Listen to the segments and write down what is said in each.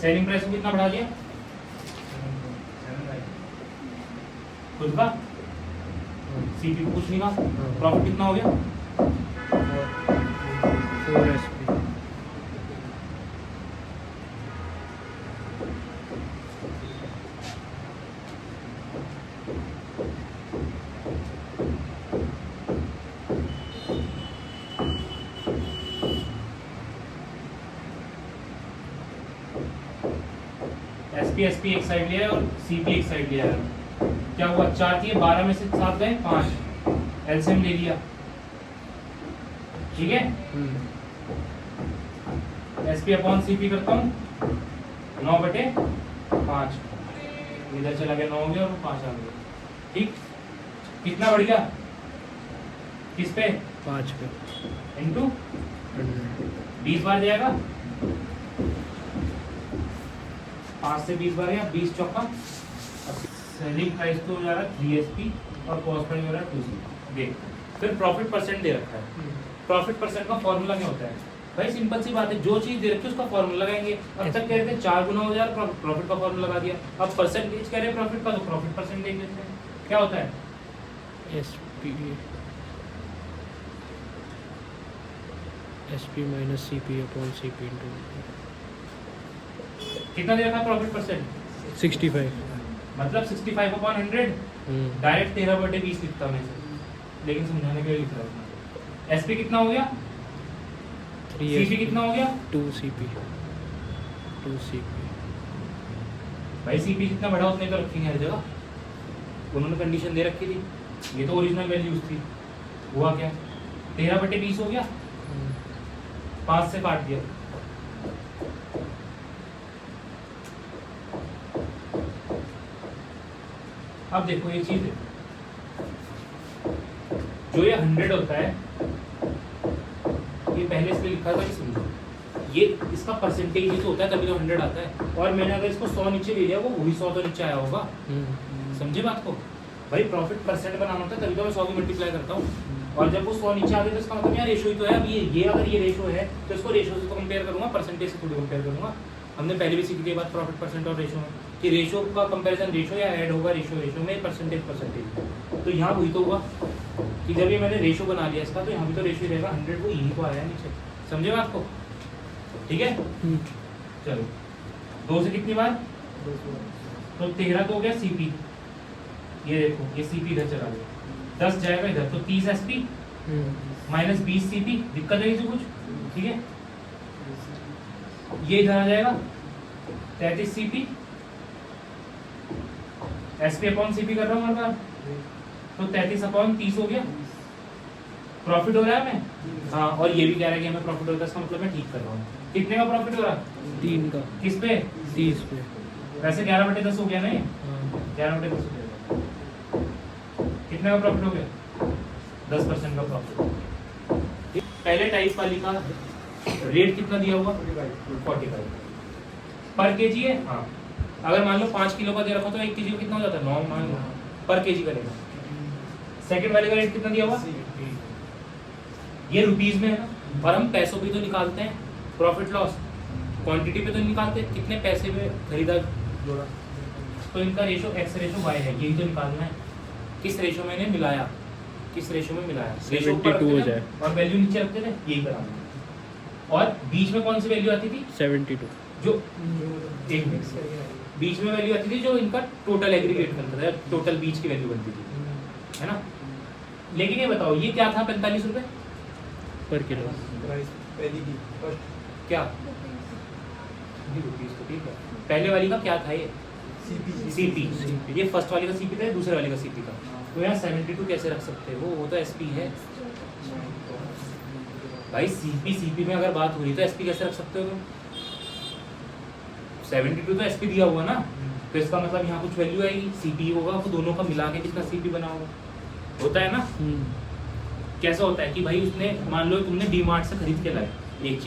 Selling price को कितना बढ़ा दिया? खुद का सीपी को कुछ नहीं कहा, प्रॉफिट कितना हो गया? 4 SP। एसपी एक साइड लिया है और सीपी एक साइड लिया है। क्या हुआ? 4 थी, 12 में से 7 गए 5, एलसीएम ले लिया, ठीक है। एसपी अपॉन सीपी करता हूँ 9/5, इधर चला गया 9 हो गया और 5 आ गया, ठीक। कितना बढ़ गया? किस पे? 5 पे इंटू 20 बार जाएगा, 5 से 20 बार या 20 चौका। सेलिंग प्राइस तो हो जा रहा है 3SP और कॉस्ट प्राइस हो रहा है 2C। देख, फिर प्रॉफिट परसेंट दे रखा है। प्रॉफिट परसेंट का फॉर्मूला क्या होता है भाई? सिंपल सी बात है, जो चीज दे रखी है उसका फॉर्मूला लगाएंगे। अब तक कह रहे थे 4 गुना हो जाए, प्रॉफिट का फॉर्मूला लगा दिया। अब परसेंटेज कह रहे हैं प्रॉफिट का, तो प्रॉफिट परसेंट देख लेते हैं क्या होता है। SP minus CP upon CP into कितना दे रखा है प्रॉफिट परसेंट? 65। मतलब 65/100 डायरेक्ट 13/20 लिखता मैं इसे, लेकिन समझाने के लिए लिख रहा हूँ। एसपी कितना हो गया? 3 सीपी कितना हो गया? 2 CP। भाई सीपी जितना बढ़ा उतने तो रखेंगे हर जगह, उन्होंने कंडीशन दे रखी थी, ये तो ओरिजिनल वैल्यूज थी। हुआ क्या? 13/20 हो गया, 5 से काट दिया, अब देखो ये चीज है, जो ये 100 होता है, ये पहले इसलिए लिखा था कि समझो, ये इसका परसेंटेज ही तो होता है, तभी तो 100 आता है। और मैंने अगर इसको 100 नीचे ले लिया, वो वही 100 तो नीचे आया होगा। समझे बात को? भाई प्रॉफिट परसेंट बनाना होता है, तभी तो मैं 100 की मल्टीप्लाई करता हूँ। और जब वो 100 नीचे आ गया तो इसका मतलब यार रेशो ही तो है। अब ये अगर ये रेशो है तो इसको रेशो से तो कंपेयर करूंगा, परसेंटेज से थोड़ी कंपेयर करूंगा। हमने पहले भी सीख लिया बात प्रॉफिट परसेंट और रेशो में, कि रेशो का कंपैरिजन रेशो या ऐड होगा रेशो में, परसेंटेज। तो यहाँ वही तो हुआ कि जब ये मैंने रेशो बना लिया इसका, तो यहाँ भी तो रेशो रहेगा 100, वो यही तो आया नीचे। समझे बात को? ठीक है, चलो 2 से कितनी बार? तो 13 तो हो गया सीपी, ये देखो ये सीपी इधर चला गया, 10 जाएगा इधर, तो 30 एसपी माइनस 20 सीपी। दिक्कत है कुछ? ठीक है, ये इधर आ जाएगा 33 सीपी, एसपी अपॉन सीपी कर रहा हूँ हर बार, तो 33/30 हो गया। प्रॉफिट हो रहा है मैं, हाँ, और ये भी कह रहा है कि हमें प्रॉफिट होता है, इसका मतलब मैं ठीक कर रहा हूँ। कितने का प्रॉफिट हो रहा है? 3 का। किस पे? 30 पे। वैसे 11/10 हो गया नहीं? 11/10 हो गया। कितने का प्रॉफिट हो गया? 10% का प्रॉफिट। पहले टाइप वाली का रेट कितना दिया हुआ? 45 पर केजी है। हाँ, अगर मान लो 5 किलो का दे रखा तो 1 केजी का कितना हो जाता है? 9 मान लो पर केजी करेगा। सेकंड वाले का रेट कितना दिया हुआ? ये रुपीज में है ना, और हम पैसों पे तो निकालते हैं प्रॉफिट लॉस, क्वांटिटी पे तो निकालते हैं कितने पैसे में खरीदा जोड़ा। तो इनका रेशो एक्स रेशो वाई है, यही तो निकालना है। किस रेशो में इन्हें मिलाया, किस रेशो में मिलाया, रेशो ऊपर रखते थे और वैल्यू नीचे रखते थे, यही कराना। और बीच में कौन सी वैल्यू आती थी? 72। जो एक बीच में वैल्यू आती थी, जो इनका टोटल एग्रीगेट बनता था, टोटल बीच की वैल्यू बनती थी, है ना। लेकिन ये बताओ ये क्या था? 45 रुपए पर किलो। पहली की क्या? रुपीज तो ठीक है। पहले वाली का क्या था? ये सीपी। ये फर्स्ट वाली का सीपी था, दूसरे वाले का सीपी का। तो यहाँ 72 कैसे रख सकते हैं? वो तो एसपी है भाई। सीपी में अगर बात हो रही तो एसपी कैसे रख सकते हो तुम? 72 तो एसपी दिया हुआ ना, तो इसका मतलब यहाँ कुछ वैल्यू आएगी, सीपी होगा, वो दोनों का मिला के कितना सीपी बना होगा, होता है ना। कैसा होता है कि भाई उसने, मान लो तुमने डी मार्ट से खरीद के लाए एक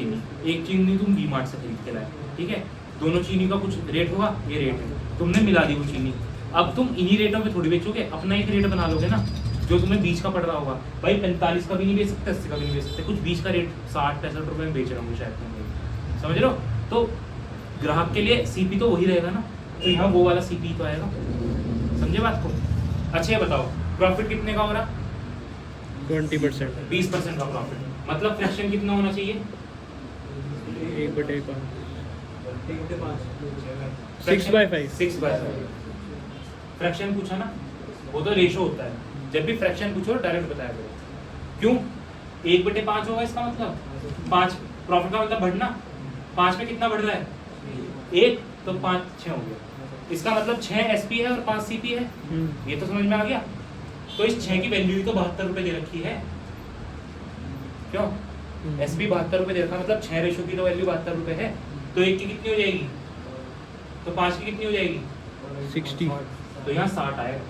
चीनी तुम डी मार्ट से खरीद के लाए, ठीक है। दोनों चीनी का कुछ रेट होगा, ये रेट है, तुमने मिला दी वो चीनी। अब तुम इन्हीं रेटों पे थोड़ी बेचोगे, अपना एक रेट बना लोगे ना, जो तुम्हें बीच का पड़ रहा होगा। भाई 45 का भी नहीं बेच सकते, 80 का भी नहीं बेच सकते, कुछ बीच का रेट 60-65 रुपए में बेच रहा हूँ शायद, समझ रहे हो। तो ग्राहक के लिए सीपी तो वही रहेगा ना, तो यहाँ वो वाला सीपी तो आएगा। समझे बात को? अच्छा ये बताओ प्रॉफिट कितने का हो रहा? 20%। 20% का प्रॉफिट, मतलब फ्रैक्शन कितना होना चाहिए? 1/5। 6/5। 6/5 फ्रैक्शन पूछा ना, वो तो रेशो होता है। जब भी फ्रैक्शन पूछो डायरेक्ट बताया करो। क्यों? 1/5 होगा इसका मतलब 5, प्रॉफिट का मतलब बढ़ना। 5 में कितना बढ़ रहा है? 1, तो 5 6 हो गया। इसका मतलब 6 एसपी है और 5 सीपी है। ये तो समझ में आ गया। तो इस 6 की वैल्यू ही तो 72 रुपए दे रखी है। क्यों? एसपी 72 रुपए दे रखा, मतलब 6 रेशो की तो वैल्यू 72 रुपए है। तो 1 की कितनी हो जाएगी? तो 5 की कितनी हो जाएगी? 60। तो यहाँ 60 आएगा।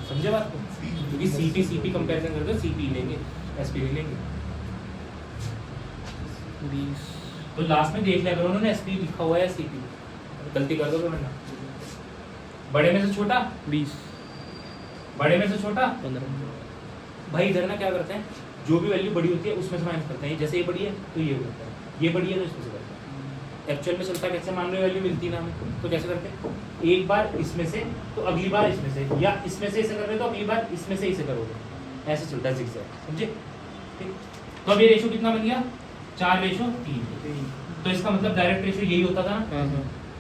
समझे बात को? क्योंकि सीपी कंपैरिजन करते हो, सीपी लेंगे, एसपी भी लेंगे। 20। तो लास्ट में देख लिया करो उन्होंने एसपी लिखा हुआ है या सीपी, गलती कर दोगे वरना। बड़े में से छोटा 20। बड़े में से छोटा 15। भाई इधर ना क्या करते हैं, जो भी वैल्यू बड़ी होती है उसमें से माइनस करते हैं। जैसे ये बड़ी है तो ये होता है, ये बड़ी है तो इसमें से करते हैं। एक्चुअल में चलता है कैसे? मान लो वैल्यू मिलती ना हमें, तो कैसे करते हैं? एक बार इसमें से तो अगली बार इसमें से, या इसमें से इसे कर रहे हो तो अगली बार इसमें से इसे करोगे, ऐसे चलता है जिगजैग। समझे? ठीक। तो अब ये रेशो कितना बन गया? 4/3। तो इसका मतलब डायरेक्ट रेशो यही होता था ना,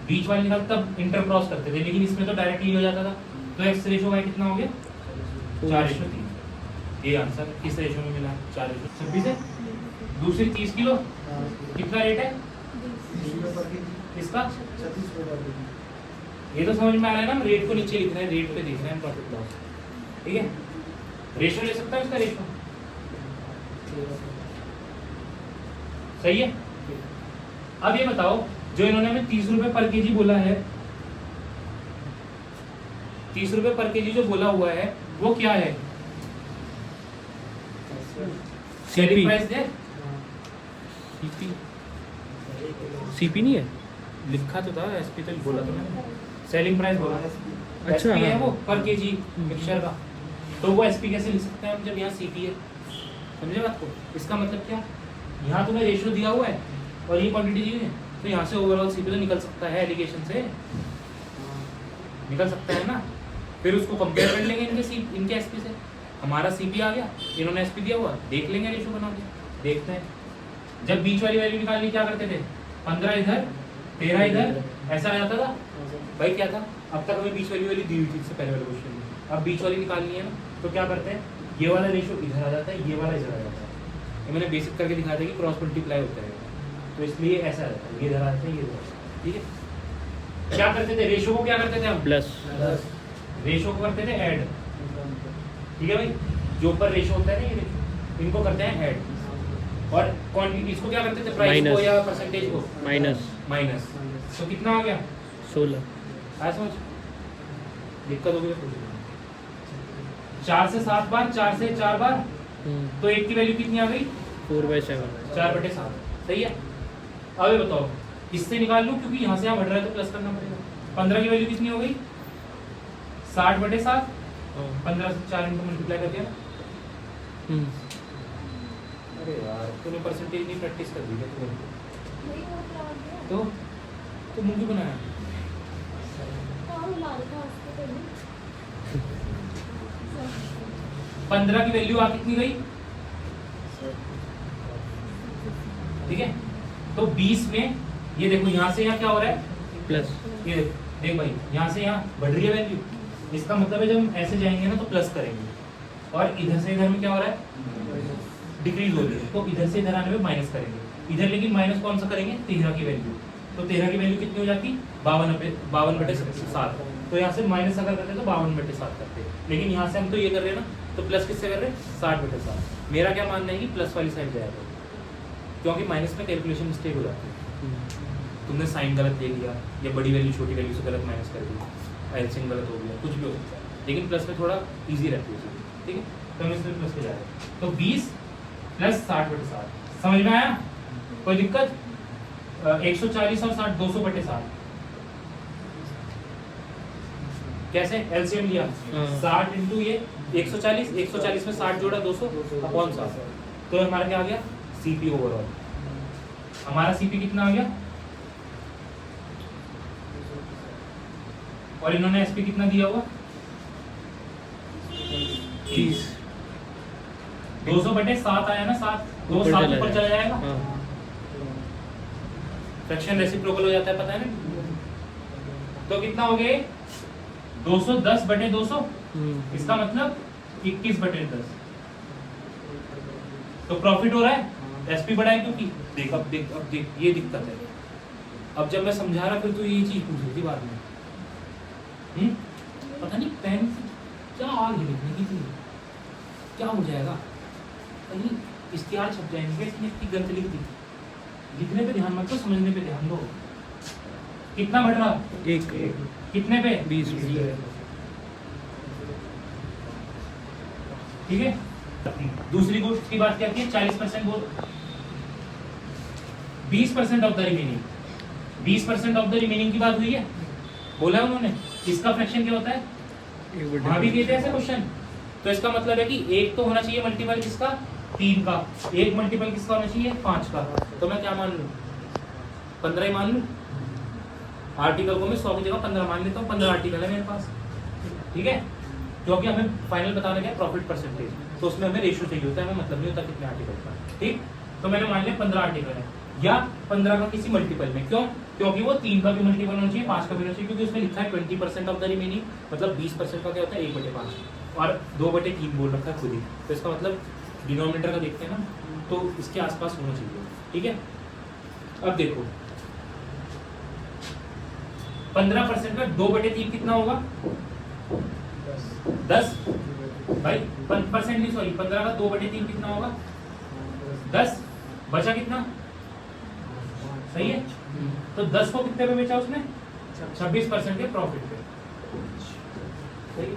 बीच वाले निकाल तब इंटर क्रॉस करते थे, लेकिन इसमें तो डायरेक्टली हो जाता था। तो एक्स रेशो वाई कितना हो गया? 4/3। ये आंसर किस रेशो में मिला? 4/26 है। दूसरी 30 किलो कितना रेट है इसका? ये तो समझ में आ रहा है ना, हम रेट को नीचे लिख रहे हैं, रेट पे देख रहे हैं प्रॉफिट लॉस। ठीक है, रेशो ले सकता है इसका, रेशो सही है। अब ये बताओ, जो इन्होंने हमें 30 रुपए पर केजी बोला है, 30 रुपए पर केजी जो बोला हुआ है वो क्या है? सेलिंग प्राइस दे। सीपी नहीं है, लिखा तो था एसपी, तो बोला तो मैंने, सेलिंग प्राइस बोला। अच्छा, एसपी है हाँ। वो पर केजी मिक्सचर का, तो वो एसपी कैसे लिख सकते हैं हम जब यहाँ सीपी है? समझे बात को? इसका मतलब क्या, यहाँ तुम्हें रेशियो दिया हुआ है और ये क्वांटिटी दी हुई है, तो यहाँ से ओवरऑल सीपी तो निकल सकता है, एलिगेशन से निकल सकता है ना। फिर उसको कंपेयर कर लेंगे इनके एसपी से। हमारा सीपी आ गया, इन्होंने एसपी दिया हुआ, देख लेंगे रेशियो बना के, देखते हैं। जब बीच वाली वैल्यू निकालनी क्या करते थे? 15 इधर 13 इधर, ऐसा आ जाता था भाई। क्या था, अब तक हमें बीच वाली वैल्यू दी हुई थी इससे पहले वाले क्वेश्चन में, अब बीच वाली निकालनी है ना, तो क्या करते हैं, ये वाला रेशियो इधर आ जाता है, ये वाला इधर आ जाता है। ये मैंने बेसिक करके दिखाया था कि क्रॉस मल्टीप्लाई होता है, तो इसलिए ऐसा रहता है, ये इधर आता है, ये इधर आता है। ठीक है, क्या करते थे, रेशियो को क्या करते थे हम? प्लस। रेशियो को करते थे ऐड। ठीक है भाई, जो ऊपर रेशियो होता है ना, ये रेशियो, इनको करते हैं ऐड। और क्वांटिटी इसको क्या करते थे, प्राइस को या परसेंटेज को? माइनस। तो कितना आ गया? 16। आया समझ? दिक्कत हो गई तो 4 से 7 बार, 4 से 4 बार, तो 1 की वैल्यू कितनी आ गई? 4/7। 4/7। सही है। अब ये बताओ, इससे निकाल लूं क्योंकि यहाँ से यहाँ बढ़ रहा है तो प्लस करना पड़ेगा। 15 की वैल्यू कितनी हो गई? 60/7। 15 से 4 इंटू मल्टीप्लाई कर दिया। अरे यार, तूने परसेंटेज नहीं प्रैक्टिस कर दी है तो मुंह क्यों बनाया? 15 की वैल्यू आ कितनी गई? ठीक है, तो 20 में ये देखो, यहाँ से यहाँ क्या हो रहा है? प्लस। ये देख भाई, यहाँ से यहाँ बढ़ रही है वैल्यू, इसका मतलब है जब हम ऐसे जाएंगे ना तो प्लस करेंगे, और इधर से इधर में क्या हो रहा है? डिक्रीज हो रही है, तो इधर से इधर आने में माइनस करेंगे। इधर लेकिन माइनस कौन सा करेंगे? 13 की वैल्यू। तो 13 की वैल्यू कितनी हो जाती? 52/7। तो यहाँ से माइनस अगर करते तो 52/7 करते, लेकिन यहाँ से हम तो ये कर रहे हैं ना, तो प्लस किससे कर रहे हैं? 60/7। मेरा क्या मानना है कि प्लस वाली साइड जाएगा, क्योंकि माइनस में कैलकुलेशन मिस्टेक हो जाती है। तुमने साइन गलत ले लिया, या बड़ी वैल्यू छोटी वैल्यू से गलत माइनस कर दी, एलसीएम गलत हो गया, कुछ भी हो सकता है, लेकिन प्लस में थोड़ा ईजी रहती है। ठीक है, तो हम इसमें प्लस पे जा रहे हैं, तो 20 + 60/7। समझ में आया? कोई दिक्कत? 140 और 60 200/7। कैसे एलसीएम लिया? 60 इंटू ये 140, 140 में 60 जोड़ा 200/7। तो हमारा क्या आ गया? CP overall. हमारा सीपी कितना आ गया? और इन्होंने एसपी कितना दिया हुआ 30 200/7 आया ना, 7 2 ऊपर 7 चला ऊपर चला जाएगा, हाँ फ्रैक्शन रेसिप्रोकल हो जाता है, पता है ना। तो कितना हो गया 210/200, इसका मतलब 21/10। तो प्रॉफिट हो रहा है, एसपी बढ़ा है क्योंकि देख अब देख ये दिक्कत है। अब जब मैं समझा रहा फिर तो ये चीज पूछ रही थी बाद में, पता नहीं पेन क्या आग लिखने की थी, क्या हो जाएगा, कहीं इश्तिहार छप जाएंगे, इसने इतनी गलत लिख दी। लिखने पे ध्यान मत दो, समझने पे ध्यान दो। कितना बढ़ रहा, एक कितने पे 20 ठीक है। दूसरी गुड्स की बात क्या की, 40% बोल, 20% of the remaining, 20% of the remaining की बात हुई है, बोला है उन्होंने। इसका फ्रैक्शन क्या होता है, वहां भी कहते हैं ऐसे क्वेश्चन। तो इसका मतलब है कि एक तो होना चाहिए मल्टीपल किसका, 3 का, एक मल्टीपल किसका होना चाहिए, 5 का। तो मैं क्या मान लूं, 15 ही मान लूं। आर्टिकल को मैं 100 की जगह 15 मान लेता हूँ, 15 आर्टिकल है मेरे पास, ठीक है। क्योंकि हमें फाइनल बताना क्या है, प्रॉफिट परसेंटेज, तो उसमें हमें रेशियो चाहिए होता है, हमें मतलब नहीं होता कितने आर्टिकल का, ठीक। तो मैंने मान लिया 15 आर्टिकल है, या 15 का किसी मल्टीपल में, क्यों, क्योंकि वो 3 का भी मल्टीपल होना चाहिए, 5 का भी होना चाहिए, क्योंकि उसमें लिखा है 20% ऑफ द रिमेनिंग, मतलब 20% का क्या होता है 1/5, और 2/3 बोल रखा है खुद ही। तो इसका मतलब डिनोमिनेटर का देखते हैं ना, तो इसके आसपास होना चाहिए, ठीक है। अब देखो 15% का 2/3 कितना होगा, 10 भाई, परसेंट नहीं सॉरी, 15 का 2/3 कितना होगा, 10, बचा कितना, सही है। तो 10 को कितने पे बेचा उसने, 26% के प्रॉफिट पे, सही।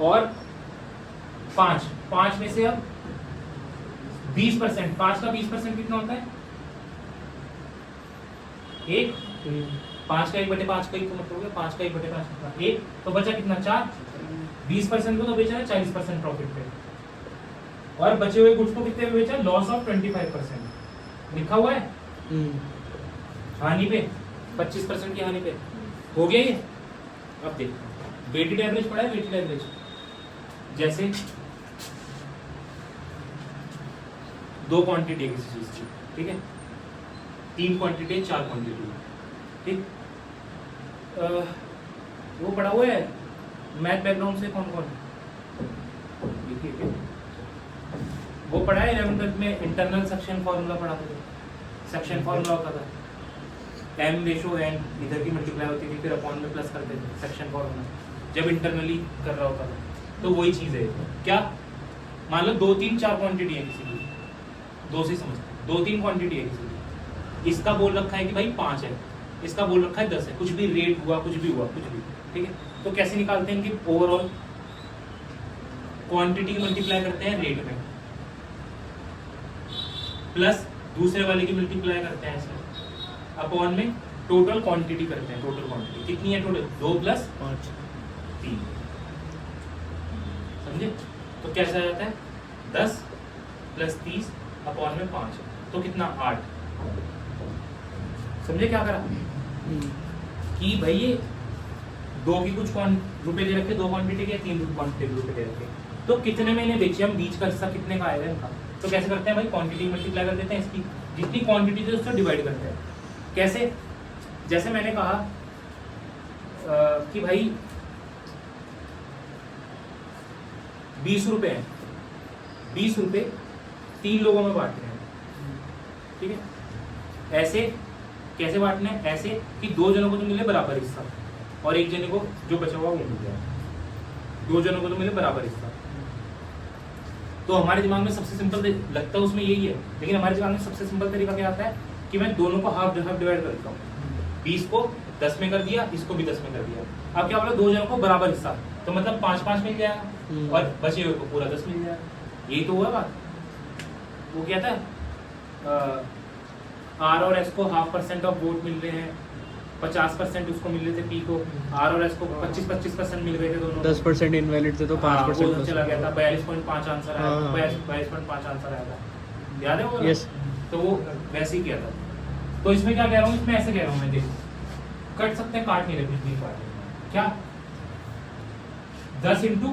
और 5 में से अब 20%, 5 का 20% कितना होता है, 1, 5 का 1/5 का ही तो मतलब हो गया, 5 का 1/5 1, तो बचा कितना 4, 20% को तो बेचा है 40% प्रॉफिट पे, और बचे हुए गुड्स को कितने पे बेचा, लॉस ऑफ 25% लिखा हुआ है, हानि पे 25% की हानि पे हो गया ये। अब देख वेटेड एवरेज पड़ा है, वेटेड एवरेज जैसे 2 क्वांटिटी है किसी चीज की, ठीक है, 3 क्वांटिटी है, 4 क्वांटिटी है, ठीक। वो पढ़ा हुआ है मैथ बैकग्राउंड से कौन कौन, वो पढ़ा है 11th में, इंटरनल सेक्शन फार्मूला पढ़ा था, सेक्शन फार्मूला होता था m रेशो n, इधर की मल्टीप्लाई होती थी, फिर अपॉन में प्लस करते थे, सेक्शन फार्मूला जब इंटरनली कर रहा होता था। तो वही चीज है क्या, मान लो 2 3 4 क्वांटिटी है किसी की, 2 से समझते 2 3 क्वांटिटी है किसी की, इसका बोल रखा है कि भाई 5 है, इसका बोल रखा है 10 है, कुछ भी रेट हुआ, कुछ भी हुआ, कुछ भी, ठीक है। तो कैसे निकालते हैं कि ओवरऑल क्वांटिटी की मल्टीप्लाई करते हैं रेट में, प्लस दूसरे वाले की मल्टीप्लाई करते हैं इसमें, अपॉन में टोटल क्वांटिटी करते हैं, टोटल क्वांटिटी कितनी है, टोटल 2 + 5 3, समझे। तो कैसा आ जाता है 10 + 30 अपॉन में 5, तो कितना 8, समझे क्या करा कि भाई ये 2 की कुछ रुपए दे रखे, 2 क्वांटिटी के, 3 क्वांटिटी रुपए दे रखे, तो कितने में इन्हें बेचे हम, बीच का हिस्सा कितने का आएगा इनका। तो कैसे करते हैं भाई, क्वांटिटी मल्टीप्लाई कर देते हैं, इसकी जितनी क्वांटिटी थी उससे डिवाइड करते हैं। कैसे, जैसे मैंने कहा कि भाई 20 रुपए हैं, 20 रुपए 3 लोगों में बांटने हैं, ठीक है। ऐसे कैसे बांटने हैं, ऐसे कि 2 जनों को तो मिले बराबर हिस्सा, और 1 जने को जो बचा हुआ वो मिल जाए, 2 जनों को तो मिले बराबर हिस्सा। तो हमारे दिमाग में सबसे सिंपल लगता है उसमें यही है, लेकिन हमारे दिमाग में सबसे सिंपल तरीका क्या आता है कि मैं दोनों को हाफ डिवाइड कर देता हूँ, 20 को 10 में कर दिया, इसको भी 10 में कर दिया। अब क्या बोला, 2 जनों को बराबर हिस्सा, तो मतलब 5-5 मिल जाएगा, और बचे हुए को पूरा 10 मिल जाएगा। यही तो हुआ बात। वो क्या था, आर और एस को 0.5% ऑफ वोट मिल रहे हैं, 50% उसको मिल रहे थे पी को, आर और एस को 25% मिल रहे थे दोनों, 10% इनवैलिड थे तो 5% चला गया था, 42.5 आंसर आया था, 42.5 आंसर आया था, याद है वो। यस, तो वो वैसे ही किया था। तो इसमें क्या कह रहा हूँ, इसमें ऐसे कह रहा हूँ मैं, देखो कट सकते हैं, काट नहीं रहे, कुछ नहीं काट, क्या 10 इंटू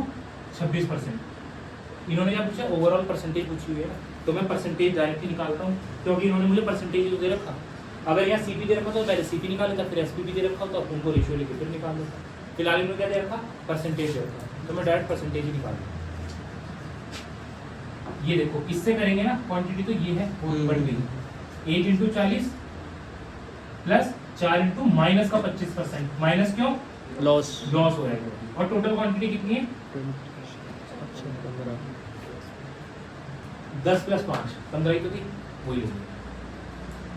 26%। इन्होंने क्या पूछा, ओवरऑल परसेंटेज पूछी हुई है ना, तो मैं परसेंटेज डायरेक्टली निकालता हूँ क्योंकि इन्होंने मुझे परसेंटेज दे रखा। अगर यहाँ सीपी दे रखा तो पहले सीपी निकाल लेता, फिर एसपी दे रखा तो उनको रेशियो लेके फिर निकाल लेता। फिलहाल इन्होंने क्या दे रखा, परसेंटेज दे रखा, तो मैं डायरेक्ट परसेंटेज ही निकाल लूँ। ये देखो इससे करेंगे ना क्वांटिटी, तो ये है बढ़ गई 8 इंटू 40 प्लस 4 इंटू माइनस का 25%। माइनस क्यों, लॉस लॉस हो जाएगा। और टोटल क्वांटिटी कितनी है, 10 प्लस 5 15 ही तो थी, वही होगी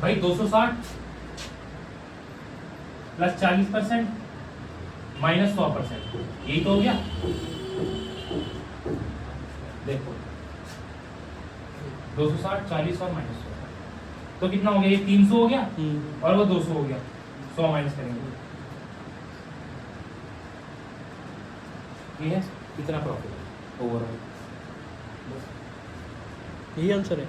भाई। 260 प्लस 40% माइनस 100%, यही तो हो गया। देखो 260 40 और माइनस 100, तो कितना हो गया, ये 300 हो गया और वो 200 हो गया। 100 माइनस करेंगे, ये है कितना प्रॉफिट ओवरऑल। यही आंसर है।